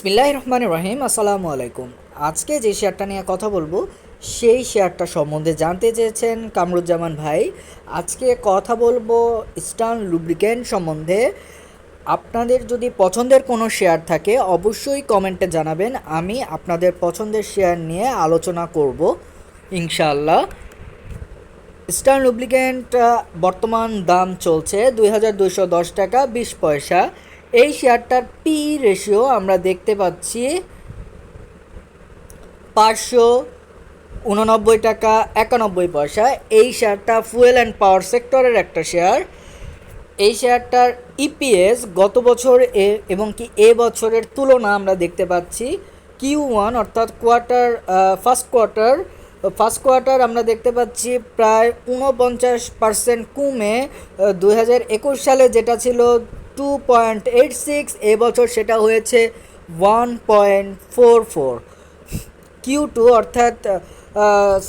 বিসমিল্লাহির রহমানির রহিম। আসসালামু আলাইকুম। আজকে যে শেয়ারটা নিয়ে কথা বলবো সেই শেয়ারটা সম্বন্ধে জানতে চেয়েছেন কামরুজ্জামান ভাই। আজকে কথা বলবো ইস্টার্ন লুব্রিক্যান্ট সম্বন্ধে। আপনাদের যদি পছন্দের কোনো শেয়ার থাকে অবশ্যই কমেন্টে জানাবেন, আমি আপনাদের পছন্দের শেয়ার নিয়ে আলোচনা করব ইনশাআল্লাহ। ইস্টার্ন লুব্রিক্যান্ট বর্তমান দাম চলছে 2210 টাকা 20 পয়সা। এই শেয়ারটার পি রেশিও আমরা দেখতে পাচ্ছি 589 টাকা 91 পয়সা। এই শেয়ারটা ফুয়েল অ্যান্ড পাওয়ার সেক্টরের একটা শেয়ার। এই শেয়ারটার ইপিএস গত বছর এবং কি এ বছরের তুলনা আমরা দেখতে পাচ্ছি Q1 অর্থাৎ ফার্স্ট কোয়ার্টার আমরা দেখতে পাচ্ছি প্রায় 49% কমে 2021 সালে যেটা ছিল 2.86, এবছর সেটা হয়েছে 1.44। Q2 অর্থাৎ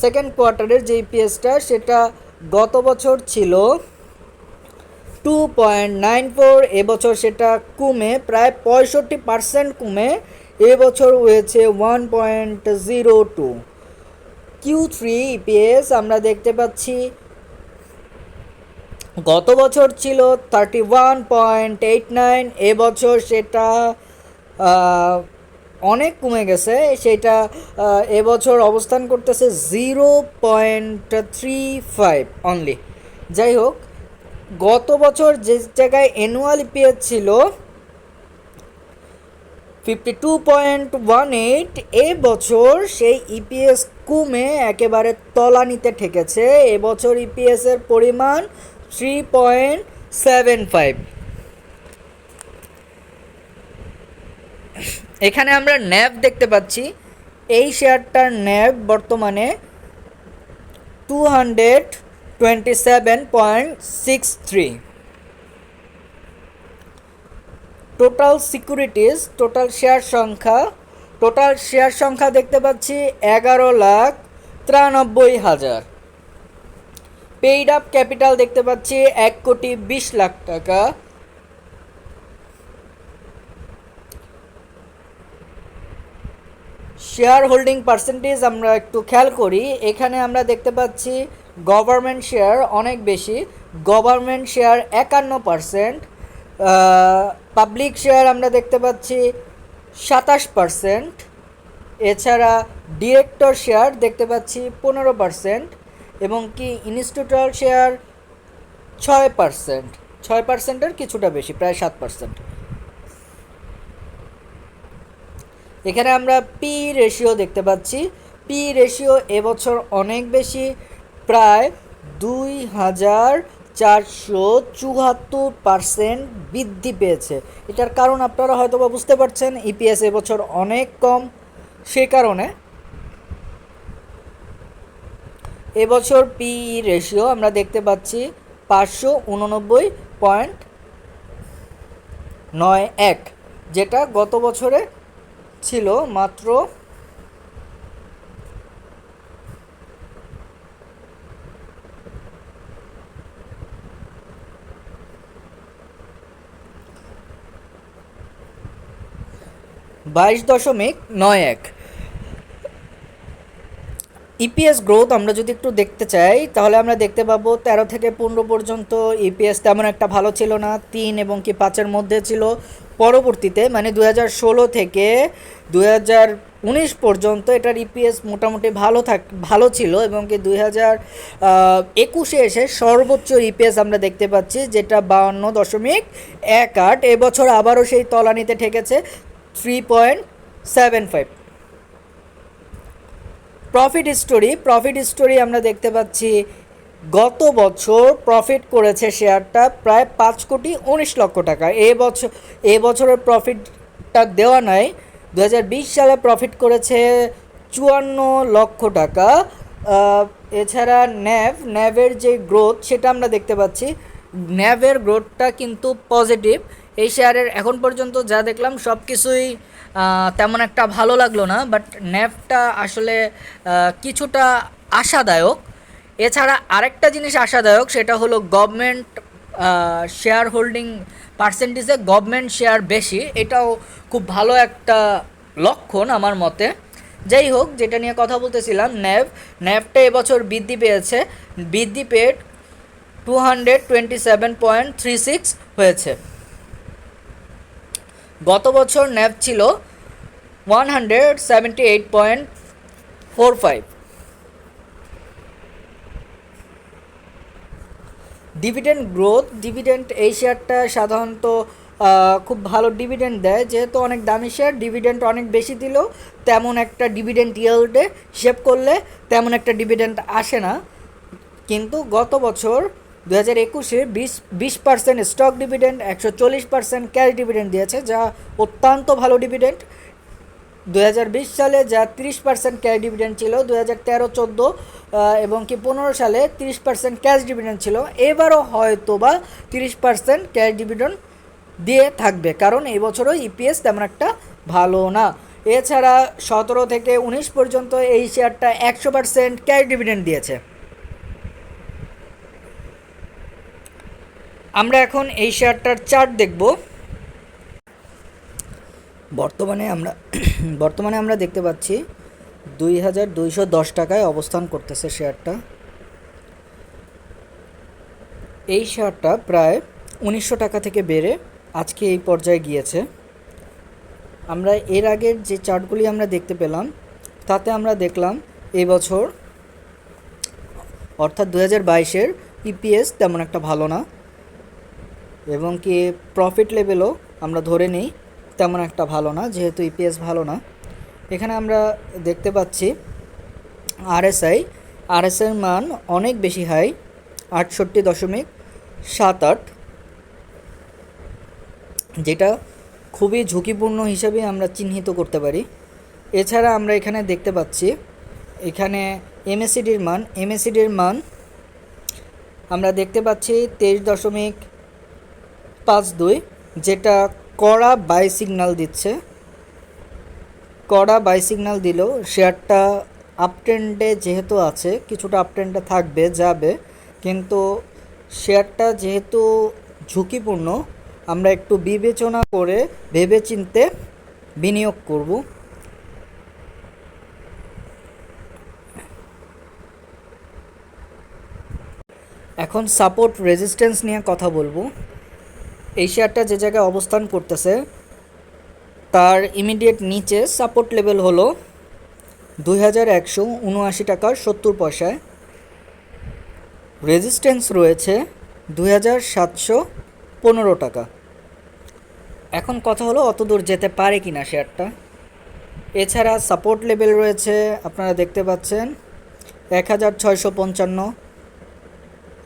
সেকেন্ড কোয়ার্টারের যে ইপিএসটা সেটা গত বছর ছিল 2.94, এবছর সেটা কমে প্রায় 65% কমে এবছর হয়েছে 1.02। Q3 ইপিএস আমরা দেখতে পাচ্ছি গত বছর ছিল 31.89, এবছর সেটা অনেক কমে গেছে, সেটা এবছর অবস্থান করতেছে 0.35 অনলি। যাই হোক, গত বছর যে জায়গায় অ্যানুয়াল ইপিএস ছিল 52.18, এবছর সেই ইপিএস কমে একেবারে তলানিতে ঠেকেছে। এবছর ইপিএসের পরিমাণ 3.75। এখানে আমরা ন্যাভ দেখতে পাচ্ছি, এই শেয়ারটার ন্যাভ বর্তমানে 227.63। টোটাল সিকিউরিটিজ, টোটাল শেয়ার সংখ্যা দেখতে পাচ্ছি 11,93,000। পেইড আপ ক্যাপিটাল দেখতে পাচ্ছি 1,20,00,000 টাকা। শেয়ার হোল্ডিং পার্সেন্টেজ আমরা একটু খেয়াল করি, এখানে আমরা দেখতে পাচ্ছি গভর্নমেন্ট শেয়ার অনেক বেশি, গভর্নমেন্ট শেয়ার 51%, পাবলিক শেয়ার আমরা দেখতে পাচ্ছি 27%, এছাড়া ডিরেক্টর শেয়ার দেখতে পাচ্ছি 15% এবং কি ইনস্টিটিউশনাল শেয়ার 6%, কিছুটা বেশি, প্রায় 7%। এখানে আমরা পি রেশিও দেখতে পাচ্ছি, পি রেশিও এবছর অনেক বেশি, প্রায় 2474% বৃদ্ধি পেয়েছে। এটার কারণ আপনারা হয়তো বা বুঝতে পারছেন, ইপিএস এবছর অনেক কম, সে কারণে এবছর পি রেশিও আমরা দেখতে পাচ্ছি 589.91, যেটা গত বছরে ছিল মাত্র 22.91। ইপিএস গ্রোথ আমরা যদি একটু দেখতে চাই তাহলে আমরা দেখতে পাবো 13 থেকে 15 পর্যন্ত ইপিএস তেমন একটা ভালো ছিল না, 3 এবং কি 5-এর মধ্যে ছিল। পরবর্তীতে মানে 2016 থেকে 2019 পর্যন্ত এটার ইপিএস মোটামুটি ভালো ছিল এবং কি 2021-এ এসে সর্বোচ্চ ইপিএস আমরা দেখতে পাচ্ছি যেটা 52.18। এবছর আবারও সেই তলানিতে ঠেকেছে 3.75। প্রফিট স্টোরি আমরা দেখতে পাচ্ছি গত বছর প্রফিট করেছে শেয়ারটা প্রায় 5,19,00,000 টাকা। এবছরের প্রফিটটা দেওয়া নাই, 2020 সালে প্রফিট করেছে 54 লক্ষ টাকা। এছাড়া ন্যাভের যে গ্রোথ সেটা আমরা দেখতে পাচ্ছি, ন্যাভের গ্রোথটা কিন্তু পজিটিভ। এই শেয়ারের এখন পর্যন্ত যা দেখলাম সব কিছুই তেমন একটা ভালো লাগলো না, বাট ন্যাভটা আসলে কিছুটা আশাদায়ক। এছাড়া আরেকটা জিনিস আশাদায়ক, সেটা হলো গভর্নমেন্ট শেয়ার হোল্ডিং পার্সেন্টেজে গভর্নমেন্ট শেয়ার বেশি, এটাও খুব ভালো একটা লক্ষণ আমার মতে। যাই হোক, যেটা নিয়ে কথা বলতেছিলাম, ন্যাভটা এবছর বৃদ্ধি পেয়ে 227.36 হয়েছে। গত বছর ন্যাভ ছিল 178.45। ডিভিডেন্ড এই শেয়ারটা সাধারণত খুব ভালো ডিভিডেন্ড দেয়, যেহেতু অনেক দামি শেয়ার, ডিভিডেন্ড অনেক বেশি দিলেও তেমন একটা ডিভিডেন্ড ইয়েল্ডে হিসেব করলে তেমন একটা ডিভিডেন্ড আসে না। কিন্তু গত বছর 2021-এ 20% স্টক ডিভিডেন্ড, 140% ক্যাশ ডিভিডেন্ড দিয়েছে, যা অত্যন্ত ভালো ডিভিডেন্ড। 2020 সালে যা 30% ক্যাশ ডিভিডেন্ড ছিল, 2013-14 এবং কি 15 সালে 30% ক্যাশ ডিভিডেন্ড ছিল। এবারও হয়তো বা 30% ক্যাশ ডিভিডেন্ড দিয়ে থাকবে, কারণ এই বছরও ইপিএস তেমন একটা ভালো না। এছাড়া 17 থেকে 19 পর্যন্ত এই শেয়ারটা 100% ক্যাশ ডিভিডেন্ড দিয়েছে। আমরা এখন এই শেয়ারটার চার্ট দেখব। বর্তমানে আমরা দেখতে পাচ্ছি 2210 টাকায় অবস্থান করতেছে শেয়ারটা। এই শেয়ারটা প্রায় 1900 টাকা থেকে বেড়ে আজকে এই পর্যায়ে গিয়েছে। আমরা এর আগের যে চার্টগুলি আমরা দেখতে পেলাম, তাতে আমরা দেখলাম এই বছর অর্থাৎ 2022-এর ইপিএস তেমন একটা ভালো না, এবং কি প্রফিট লেভেলও আমরা ধরে নিই তেমন একটা ভালো না, যেহেতু ইপিএস ভালো না। এখানে আমরা দেখতে পাচ্ছি আরএসআইয়ের মান অনেক বেশি হাই, 68.78, যেটা খুবই ঝুঁকিপূর্ণ হিসাবে আমরা চিহ্নিত করতে পারি। এছাড়া আমরা এখানে দেখতে পাচ্ছি এখানে এমএসিডির মান আমরা দেখতে পাচ্ছি 23.52, যেটা কড়া বাই সিগন্যাল দিচ্ছে। কড়া বাই সিগন্যাল দিলেও শেয়ারটা আপট্রেন্ডে যেহেতু আছে, কিছুটা আপট্রেন্ডে যাবে, কিন্তু শেয়ারটা যেহেতু ঝুঁকিপূর্ণ, আমরা একটু বিবেচনা করে ভেবেচিন্তে বিনিয়োগ করব। এখন সাপোর্ট রেজিস্ট্যান্স নিয়ে কথা বলবো। এই শেয়ারটা যে জায়গায় অবস্থান করতেছে তার ইমিডিয়েট নিচে সাপোর্ট লেভেল হলো 2179 টাকার 70 পয়সায়। রেজিস্ট্যান্স রয়েছে 2715 টাকা। এখন কথা হলো অত দূর যেতে পারে কিনা শেয়ারটা। এছাড়া সাপোর্ট লেভেল রয়েছে, আপনারা দেখতে পাচ্ছেন 1655,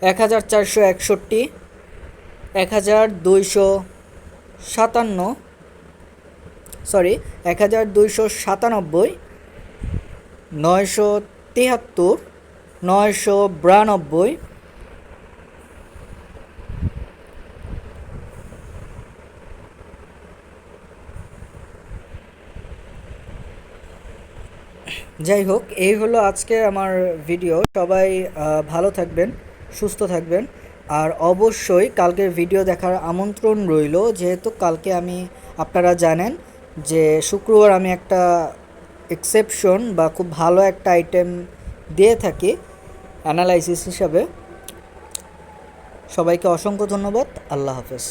1461, 1297, 973, 992। যাই হোক, এই হলো আজকে আমার ভিডিও। সবাই ভালো থাকবেন, সুস্থ থাকবেন, আর অবশ্যই কালকের ভিডিও দেখার আমন্ত্রণ রইল, যেহেতু কালকে আপনারা জানেন যে শুক্রবার আমি একটা এক্সেপশন বা খুব ভালো একটা আইটেম দিয়ে থাকি অ্যানালাইসিস হিসাবে। সবাইকে অসংখ্য ধন্যবাদ। আল্লাহ হাফেজ।